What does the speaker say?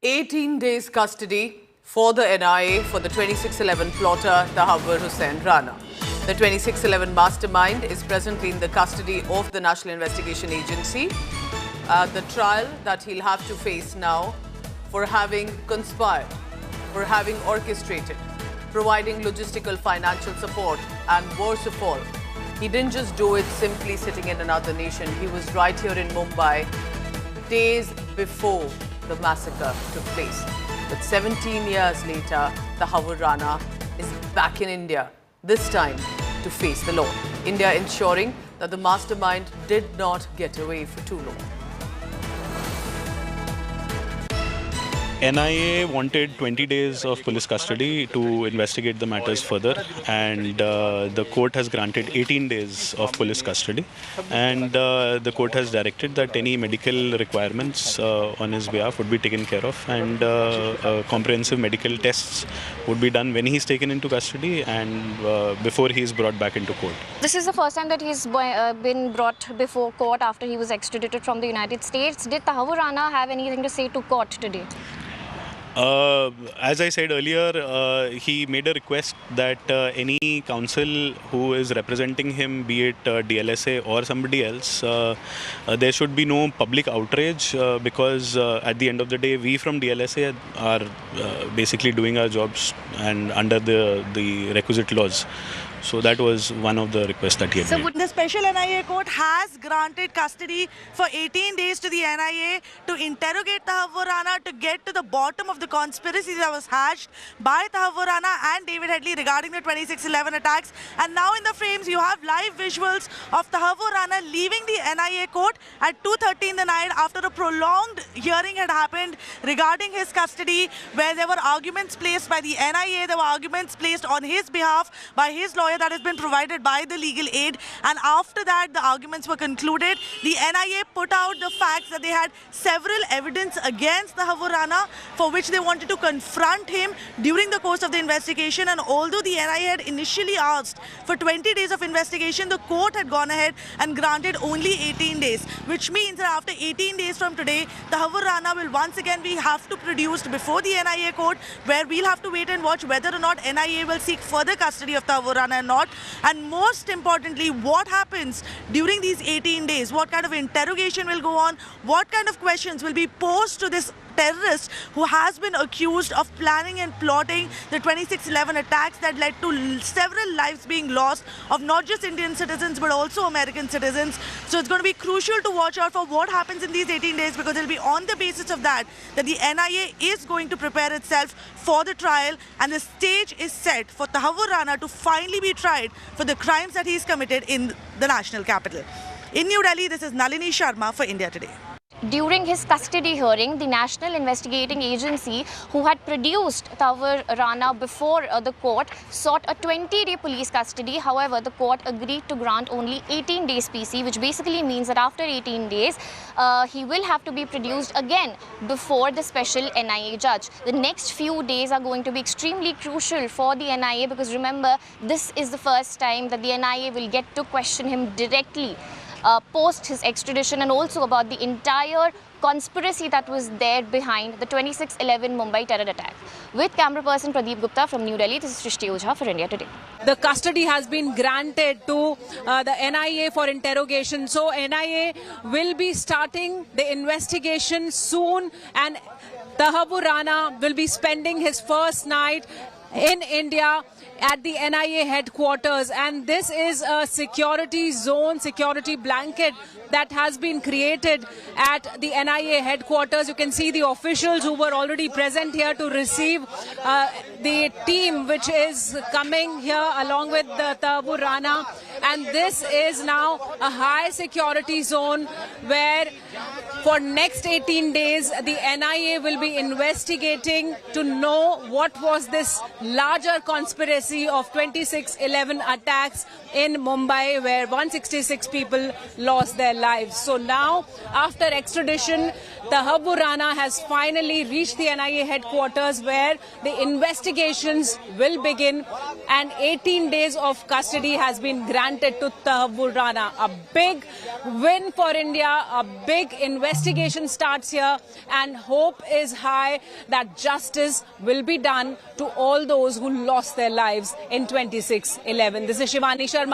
18 days custody for the NIA for the 2611 plotter Tahabur Hussain Rana. The 2611 mastermind is presently in the custody of the National Investigation Agency. The trial that he'll have to face now for having conspired, for having orchestrated, providing logistical financial support, and worst of all, he didn't just do it simply sitting in another nation. He was right here in Mumbai days before the massacre took place. But 17 years later, Tahabur Rana is back in India, this time to face the law. India ensuring that the mastermind did not get away for too long. NIA wanted 20 days of police custody to investigate the matters further, and the court has granted 18 days of police custody, and the court has directed that any medical requirements on his behalf would be taken care of, and comprehensive medical tests would be done when he's taken into custody and before he is brought back into court. This is the first time that he's been brought before court after he was extradited from the United States. Did Tahabur Rana have anything to say to court today? As I said earlier, he made a request that any counsel who is representing him, be it DLSA or somebody else, there should be no public outrage because at the end of the day, we from DLSA are basically doing our jobs and under the requisite laws. So that was one of the requests that he had made. The special NIA court has granted custody for 18 days to the NIA to interrogate Tahabur Rana, to get to the bottom of the conspiracy that was hatched by Tahabur Rana and David Headley regarding the 2611 attacks. And now in the frames, you have live visuals of Tahabur Rana leaving the NIA court at 2:30 in the night after a prolonged hearing had happened regarding his custody, where there were arguments placed by the NIA, there were arguments placed on his behalf by his lawyer that has been provided by the legal aid, and after that the arguments were concluded. The NIA put out the facts that they had several evidence against Tahabur Rana for which they wanted to confront him during the course of the investigation, and although the NIA had initially asked for 20 days of investigation, the court had gone ahead and granted only 18 days, which means that after 18 days from today, Tahabur Rana will once again have to produce before the NIA court, where we'll have to wait and watch whether or not NIA will seek further custody of Tahabur Rana or not. And most importantly, what happens during these 18 days? What kind of interrogation will go on? What kind of questions will be posed to this terrorist who has been accused of planning and plotting the 2611 attacks that led to several lives being lost of not just Indian citizens but also American citizens? So it's going to be crucial to watch out for what happens in these 18 days, because it'll be on the basis of that the NIA is going to prepare itself for the trial, and the stage is set for Tahabur Rana to finally be tried for the crimes that he's committed in the national capital. In New Delhi, this is Nalini Sharma for India Today. During his custody hearing, the National Investigating Agency, who had produced Tahabur Rana before the court, sought a 20-day police custody. However, the court agreed to grant only 18 days PC, which basically means that after 18 days, he will have to be produced again before the special NIA judge. The next few days are going to be extremely crucial for the NIA, because remember, this is the first time that the NIA will get to question him directly post his extradition, and also about the entire conspiracy that was there behind the 2611 Mumbai terror attack. With camera person Pradeep Gupta from New Delhi, this is Srishti Ojha for India Today. The custody has been granted to the NIA for interrogation. So NIA will be starting the investigation soon, and Tahabur Rana will be spending his first night in India at the NIA headquarters, and this is a security zone, security blanket that has been created at the NIA headquarters. You can see the officials who were already present here to receive the team which is coming here along with the Tahabur Rana, and this is now a high security zone where for next 18 days the NIA will be investigating to know what was this larger conspiracy of 2611 attacks in Mumbai, where 166 people lost their lives. So now, after extradition, Tahabur Rana has finally reached the NIA headquarters, where the investigations will begin, and 18 days of custody has been granted to Tahabur Rana. A big win for India, a big investigation investigation starts here, and hope is high that justice will be done to all those who lost their lives in 26/11. This is Shivani Sharma.